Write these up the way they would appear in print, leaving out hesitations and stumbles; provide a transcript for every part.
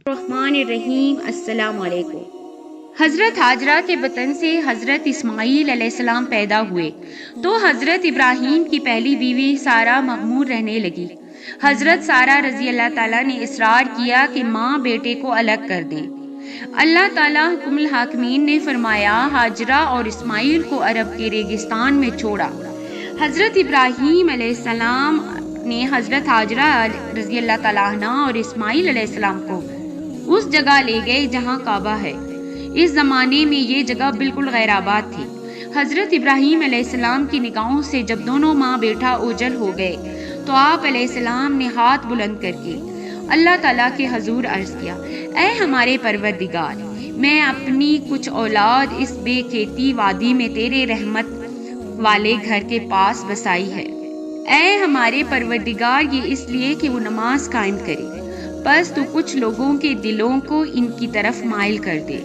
الرحمن الرحیم۔ السلام علیکم۔ حضرت ہاجرہ کے بطن سے حضرت اسماعیل علیہ السلام پیدا ہوئے تو حضرت ابراہیم کی پہلی بیوی سارہ مغمور رہنے لگی۔ حضرت سارہ رضی اللہ تعالیٰ نے اصرار کیا کہ ماں بیٹے کو الگ کر دیں۔ اللہ تعالیٰ حکم الحاکمین نے فرمایا، ہاجرہ اور اسماعیل کو عرب کے ریگستان میں چھوڑا۔ حضرت ابراہیم علیہ السلام نے حضرت ہاجرہ رضی اللہ تعالیٰ عنہ اور اسماعیل علیہ السلام کو اس جگہ لے گئے جہاں کعبہ ہے۔ اس زمانے میں یہ جگہ بالکل غیر آباد تھی۔ حضرت ابراہیم علیہ السلام کی نگاہوں سے جب دونوں ماں بیٹا اوجھل ہو گئے تو آپ علیہ السلام نے ہاتھ بلند کر کے اللہ تعالیٰ کے حضور عرض کیا، اے ہمارے پروردگار، میں اپنی کچھ اولاد اس بے کھیتی وادی میں تیرے رحمت والے گھر کے پاس بسائی ہے۔ اے ہمارے پروردگار، یہ اس لیے کہ وہ نماز قائم کرے، بس تو کچھ لوگوں کے دلوں کو ان کی طرف مائل کر دے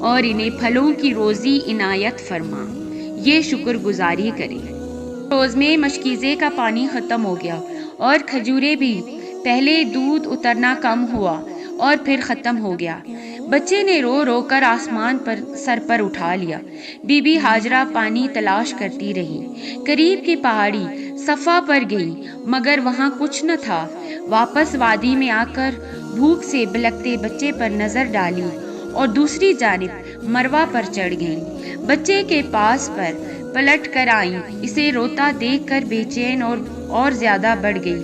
اور انہیں پھلوں کی روزی عنایت فرما، یہ شکر گزاری کرے۔ روز میں مشکیزے کا پانی ختم ہو گیا اور کھجورے بھی، پہلے دودھ اترنا کم ہوا اور پھر ختم ہو گیا۔ بچے نے رو رو کر آسمان پر سر پر اٹھا لیا۔ بی بی ہاجرہ پانی تلاش کرتی رہی، قریب کی پہاڑی صفا پر گئی مگر وہاں کچھ نہ تھا۔ واپس وادی میں آ کر بھوک سے بلکتے بچے پر نظر ڈالی اور دوسری جانب مروہ پر چڑھ گئیں۔ بچے کے پاس پر پلٹ کر آئیں، اسے روتا دیکھ کر بے چین اور زیادہ بڑھ گئی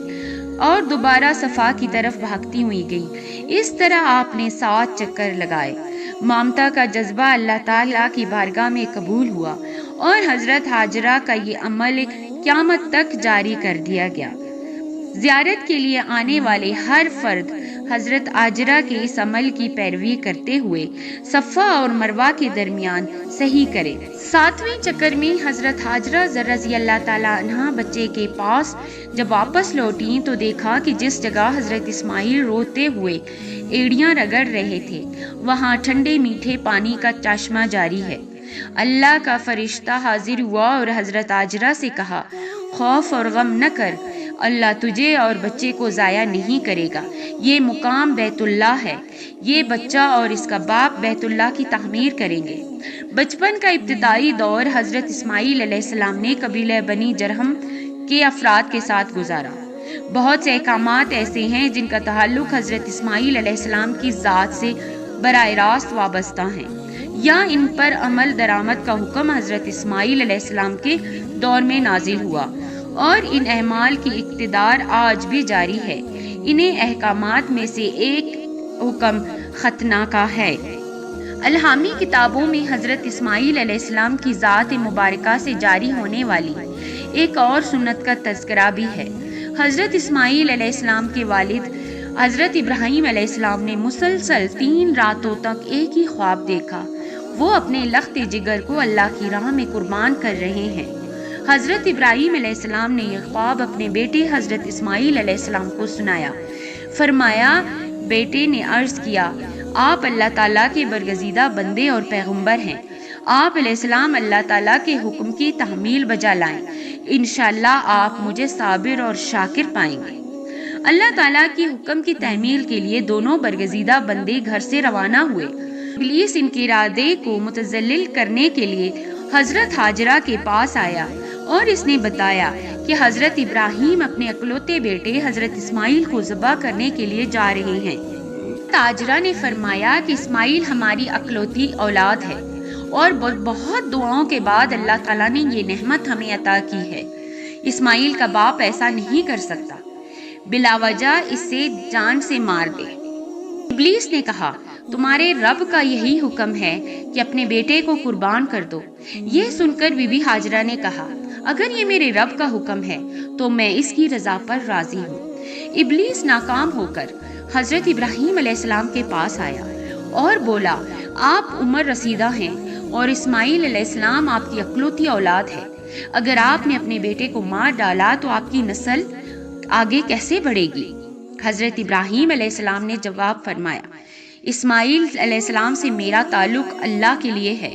اور دوبارہ صفا کی طرف بھاگتی ہوئی گئی۔ اس طرح آپ نے 7 چکر لگائے۔ مامتا کا جذبہ اللہ تعالیٰ کی بارگاہ میں قبول ہوا اور حضرت ہاجرہ کا یہ عمل قیامت تک جاری کر دیا گیا۔ زیارت کے لیے آنے والے ہر فرد حضرت ہاجرہ کے اس عمل کی پیروی کرتے ہوئے صفا اور مروہ کے درمیان صحیح کرے۔ 7ویں چکر میں حضرت ہاجرہ رضی اللہ تعالیٰ عنہ بچے کے پاس جب واپس لوٹیں تو دیکھا کہ جس جگہ حضرت اسماعیل روتے ہوئے ایڑیاں رگڑ رہے تھے وہاں ٹھنڈے میٹھے پانی کا چشمہ جاری ہے۔ اللہ کا فرشتہ حاضر ہوا اور حضرت ہاجرہ سے کہا، خوف اور غم نہ کر، اللہ تجھے اور بچے کو ضائع نہیں کرے گا۔ یہ مقام بیت اللہ ہے، یہ بچہ اور اس کا باپ بیت اللہ کی تعمیر کریں گے۔ بچپن کا ابتدائی دور حضرت اسماعیل علیہ السلام نے قبیلہ بنی جرہم کے افراد کے ساتھ گزارا۔ بہت سے احکامات ایسے ہیں جن کا تعلق حضرت اسماعیل علیہ السلام کی ذات سے براہ راست وابستہ ہیں، یا ان پر عمل درآمد کا حکم حضرت اسماعیل علیہ السلام کے دور میں نازل ہوا اور ان اعمال کی اقتدار آج بھی جاری ہے۔ انہیں احکامات میں سے ایک حکم ختنہ کا ہے۔ الہامی کتابوں میں حضرت اسماعیل علیہ السلام کی ذات مبارکہ سے جاری ہونے والی ایک اور سنت کا تذکرہ بھی ہے۔ حضرت اسماعیل علیہ السلام کے والد حضرت ابراہیم علیہ السلام نے مسلسل 3 راتوں تک ایک ہی خواب دیکھا۔ وہ اپنے لخت جگر کو اللہ کی راہ میں قربان کر رہے ہیں۔ حضرت ابراہیم علیہ السلام نے یہ خواب اپنے بیٹے حضرت اسماعیل علیہ السلام کو سنایا۔ فرمایا، بیٹے نے عرض کیا، آپ اللہ تعالیٰ کے برگزیدہ بندے اور پیغمبر ہیں۔ آپ علیہ السلام اللہ تعالیٰ کے حکم کی تحمیل بجا لائیں، انشاءاللہ آپ مجھے صابر اور شاکر پائیں گے۔ اللہ تعالیٰ کے حکم کی تحمیل کے لیے دونوں برگزیدہ بندے گھر سے روانہ ہوئے۔ ابلیس ان کے ارادے کو متزلزل کرنے کے لیے حضرت ہاجرہ کے پاس آیا اور اس نے بتایا کہ حضرت ابراہیم اپنے اکلوتے بیٹے حضرت اسماعیل کو ذبح کرنے کے لیے جا رہے ہیں۔ ہاجرہ نے فرمایا کہ اسماعیل ہماری اکلوتی اولاد ہے اور بہت دعاؤں کے بعد اللہ تعالیٰ نے یہ نعمت ہمیں عطا کی ہے۔ اسماعیل کا باپ ایسا نہیں کر سکتا، بلا وجہ اسے جان سے مار دے۔ ابلیس نے کہا، تمہارے رب کا یہی حکم ہے کہ اپنے بیٹے کو قربان کر دو۔ یہ سن کر بی بی ہاجرہ نے کہا، اگر یہ میرے رب کا حکم ہے تو میں اس کی رضا پر راضی ہوں۔ ابلیس ناکام ہو کر حضرت ابراہیم علیہ السلام کے پاس آیا اور بولا، آپ عمر رسیدہ ہیں اور اسماعیل علیہ السلام آپ کی اکلوتی اولاد ہے۔ اگر آپ نے اپنے بیٹے کو مار ڈالا تو آپ کی نسل آگے کیسے بڑھے گی؟ حضرت ابراہیم علیہ السلام نے جواب فرمایا، اسماعیل علیہ السلام سے میرا تعلق اللہ کے لیے ہے۔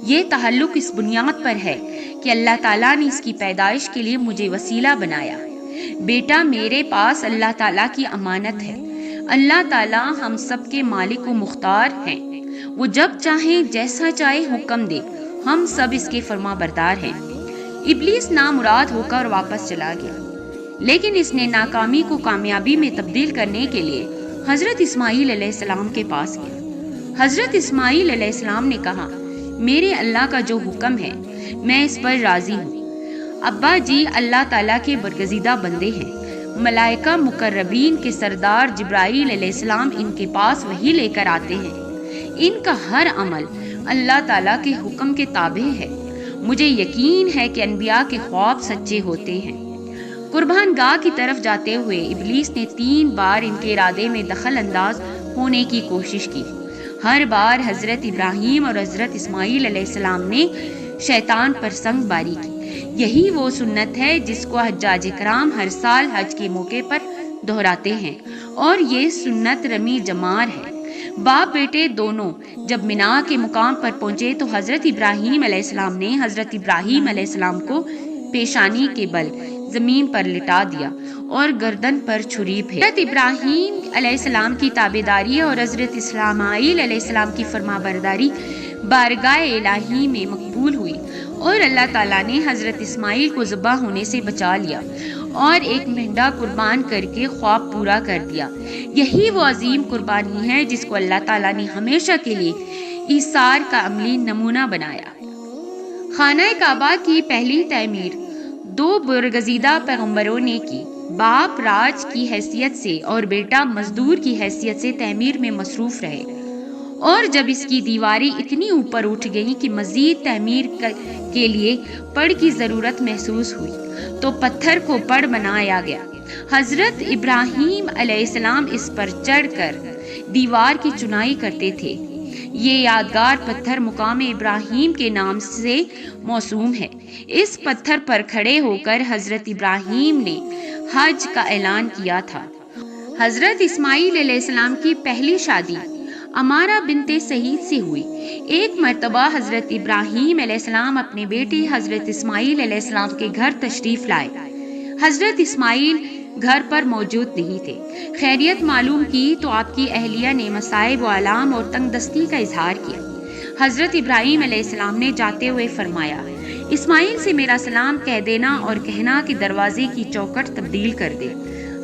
یہ تعلق اس بنیاد پر ہے کہ اللہ تعالیٰ نے اس کی پیدائش کے لیے مجھے وسیلہ بنایا۔ بیٹا میرے پاس اللہ تعالیٰ کی امانت ہے۔ اللہ تعالیٰ ہم سب کے مالک و مختار ہیں، وہ جب چاہیں جیسا چاہے حکم دے، ہم سب اس کے فرما بردار ہیں۔ ابلیس نامراد ہو کر واپس چلا گیا، لیکن اس نے ناکامی کو کامیابی میں تبدیل کرنے کے لیے حضرت اسماعیل علیہ السلام کے پاس گیا۔ حضرت اسماعیل علیہ السلام نے کہا، میرے اللہ کا جو حکم ہے میں اس پر راضی ہوں۔ ابا جی اللہ تعالیٰ کے برگزیدہ بندے ہیں، ملائکہ مقربین کے سردار جبرائیل علیہ السلام ان کے پاس وحی لے کر آتے ہیں، ان کا ہر عمل اللہ تعالیٰ کے حکم کے تابع ہے۔ مجھے یقین ہے کہ انبیاء کے خواب سچے ہوتے ہیں۔ قربان گاہ کی طرف جاتے ہوئے ابلیس نے 3 بار ان کے ارادے میں دخل انداز ہونے کی کوشش کی۔ ہر بار حضرت ابراہیم اور حضرت اسماعیل علیہ السلام نے شیطان پر سنگ باری کی۔ یہی وہ سنت ہے جس کو حجاج کرام ہر سال حج کے موقع پر دہراتے ہیں، اور یہ سنت رمی جمار ہے۔ باپ بیٹے دونوں جب منا کے مقام پر پہنچے تو حضرت ابراہیم علیہ السلام نے حضرت ابراہیم علیہ السلام کو پیشانی کے بل زمین پر لٹا دیا اور گردن پر چھری پھیر۔ حضرت ابراہیم علیہ السلام کی تابعداری اور حضرت اسماعیل علیہ السلام کی فرما برداری بارگاہ الہی میں مقبول ہوئی، اور اللہ تعالیٰ نے حضرت اسماعیل کو ذبح ہونے سے بچا لیا اور ایک مہنڈا قربان کر کے خواب پورا کر دیا۔ یہی وہ عظیم قربانی ہے جس کو اللہ تعالیٰ نے ہمیشہ کے لیے ایثار کا عملی نمونہ بنایا۔ خانہ کعبہ کی پہلی تعمیر 2 برگزیدہ پیغمبروں نے کی۔ باپ راج کی حیثیت سے اور بیٹا مزدور کی حیثیت سے تعمیر میں مصروف رہے، اور جب اس کی دیواریں اتنی اوپر اٹھ گئیں کہ مزید تعمیر کے لیے پڑ کی ضرورت محسوس ہوئی تو پتھر کو پڑ بنایا گیا۔ حضرت ابراہیم علیہ السلام اس پر چڑھ کر دیوار کی چنائی کرتے تھے۔ یہ یادگار پتھر مقام ابراہیم کے نام سے موسوم ہے۔ اس پتھر پر کھڑے ہو کر حضرت ابراہیم نے حج کا اعلان کیا تھا۔ حضرت اسماعیل علیہ السلام کی پہلی شادی امارہ بنت سعید سے ہوئی۔ ایک مرتبہ حضرت ابراہیم علیہ السلام اپنے بیٹے حضرت اسماعیل علیہ السلام کے گھر تشریف لائے۔ حضرت اسماعیل گھر پر موجود نہیں تھے۔ خیریت معلوم کی تو آپ کی اہلیہ نے مصائب و آلام اور تنگ دستی کا اظہار کیا۔ حضرت ابراہیم علیہ السلام نے جاتے ہوئے فرمایا، اسماعیل سے میرا سلام کہہ دینا اور کہنا کہ دروازے کی چوکھٹ تبدیل کر دے۔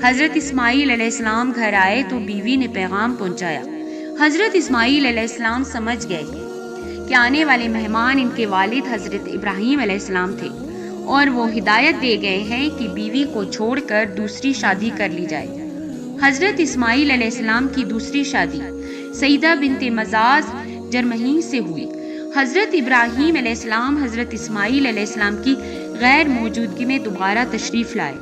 حضرت اسماعیل علیہ السلام گھر آئے تو بیوی نے پیغام پہنچایا۔ حضرت اسماعیل علیہ السلام سمجھ گئے کہ آنے والے مہمان ان کے والد حضرت ابراہیم علیہ السلام تھے، اور وہ ہدایت دے گئے ہیں کہ بیوی کو چھوڑ کر دوسری شادی کر لی جائے۔ حضرت اسماعیل علیہ السلام کی دوسری شادی سیدہ بنت مزاز جرمہی سے ہوئی۔ حضرت ابراہیم علیہ السلام حضرت اسماعیل علیہ السلام کی غیر موجودگی میں دوبارہ تشریف لائے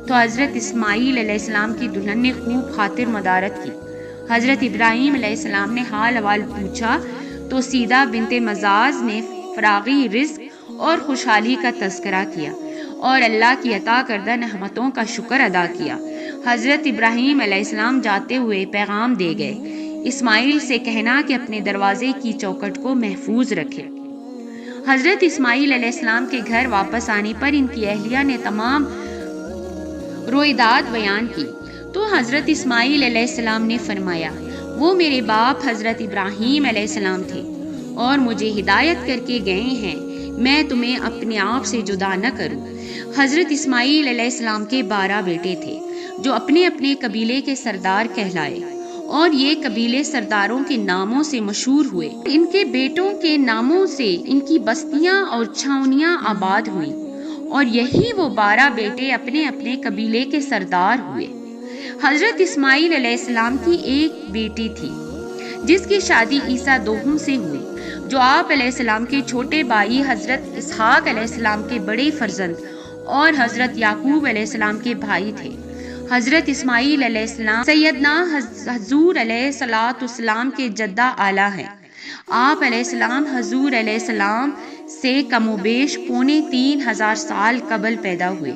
تو حضرت اسماعیل علیہ السلام کی دلہن نے خوب خاطر مدارت کی۔ حضرت ابراہیم علیہ السلام نے حال احوال پوچھا تو سیدہ بنت مزاز نے فراغی رزق اور خوشحالی کا تذکرہ کیا اور اللہ کی عطا کردہ نعمتوں کا شکر ادا کیا۔ حضرت ابراہیم علیہ السلام جاتے ہوئے پیغام دے گئے، اسماعیل سے کہنا کہ اپنے دروازے کی چوکھٹ کو محفوظ رکھے۔ حضرت اسماعیل علیہ السلام کے گھر واپس آنے پر ان کی اہلیہ نے تمام رویداد بیان کی تو حضرت اسماعیل علیہ السلام نے فرمایا، وہ میرے باپ حضرت ابراہیم علیہ السلام تھے اور مجھے ہدایت کر کے گئے ہیں، میں تمہیں اپنے آپ سے جدا نہ کروں۔ حضرت اسماعیل علیہ السلام کے 12 بیٹے تھے جو اپنے اپنے قبیلے کے سردار کہلائے، اور یہ قبیلے سرداروں کے ناموں سے مشہور ہوئے۔ ان کے بیٹوں کے ناموں سے ان کی بستیاں اور چھاؤنیاں آباد ہوئیں، اور یہی وہ 12 بیٹے اپنے اپنے قبیلے کے سردار ہوئے۔ حضرت اسماعیل علیہ السلام کی ایک بیٹی تھی جس کی شادی عیسیٰ دوہم سے ہوئی، جو آپ علیہ السلام کے چھوٹے بھائی حضرت اسحاق علیہ السلام کے بڑے فرزند اور حضرت یعقوب علیہ السلام کے بھائی تھے۔ حضرت اسماعیل علیہ السلام سیدنا حضور علیہ السلام کے جدہ اعلیٰ ہیں۔ آپ علیہ السلام حضور علیہ السلام سے کم و بیش 3500 سال قبل پیدا ہوئے۔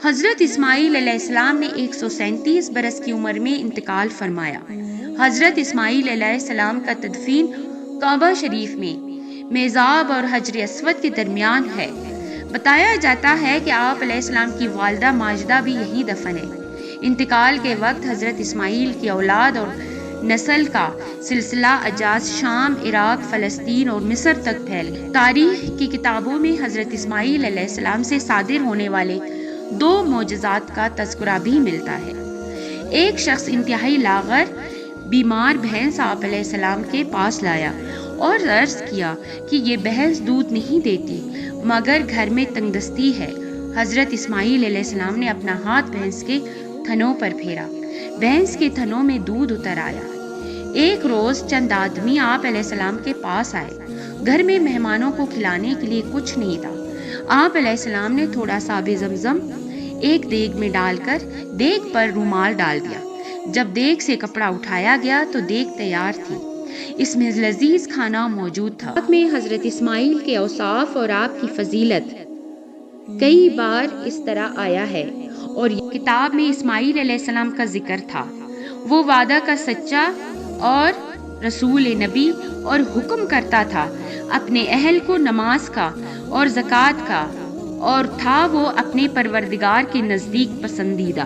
حضرت اسماعیل علیہ السلام نے 137 برس کی عمر میں انتقال فرمایا۔ حضرت اسماعیل علیہ السلام کا تدفین کعبہ شریف میں میزاب اور حجر اسود کے درمیان ہے۔ بتایا جاتا ہے کہ آپ علیہ السلام کی والدہ ماجدہ بھی یہی دفن ہے۔ انتقال کے وقت حضرت اسماعیل کی اولاد اور نسل کا سلسلہ اعجاز شام، عراق، فلسطین اور مصر تک پھیل گیا۔ تاریخ کی کتابوں میں حضرت اسماعیل علیہ السلام سے صادر ہونے والے 2 معجزات کا تذکرہ بھی ملتا ہے۔ ایک شخص انتہائی لاغر بیمار بھینس آپ علیہ السلام کے پاس لایا اور عرض کیا کہ یہ بھینس دودھ نہیں دیتی مگر گھر میں تنگ دستی ہے۔ حضرت اسماعیل علیہ السلام نے اپنا ہاتھ بھینس کے تھنوں پر پھیرا، بھینس کے تھنوں میں دودھ اتر آیا۔ ایک روز چند آدمی آپ علیہ السلام کے پاس آئے۔ گھر میں مہمانوں کو کھلانے کے لیے کچھ نہیں تھا۔ آپ علیہ السلام نے تھوڑا سا آب زمزم ایک دیگ میں ڈال کر دیگ پر رومال ڈال دیا۔ جب دیگ سے کپڑا اٹھایا گیا تو دیگ تیار تھی، اس میں لذیذ کھانا موجود تھا۔ میں حضرت اسماعیل کے اوصاف اور آپ کی فضیلت کئی بار اس طرح آیا ہے، اور کتاب میں اسماعیل علیہ السلام کا ذکر تھا۔ وہ وعدہ کا سچا اور رسول نبی اور حکم کرتا تھا اپنے اہل کو نماز کا اور زکوٰۃ کا، اور تھا وہ اپنے پروردگار کے نزدیک پسندیدہ۔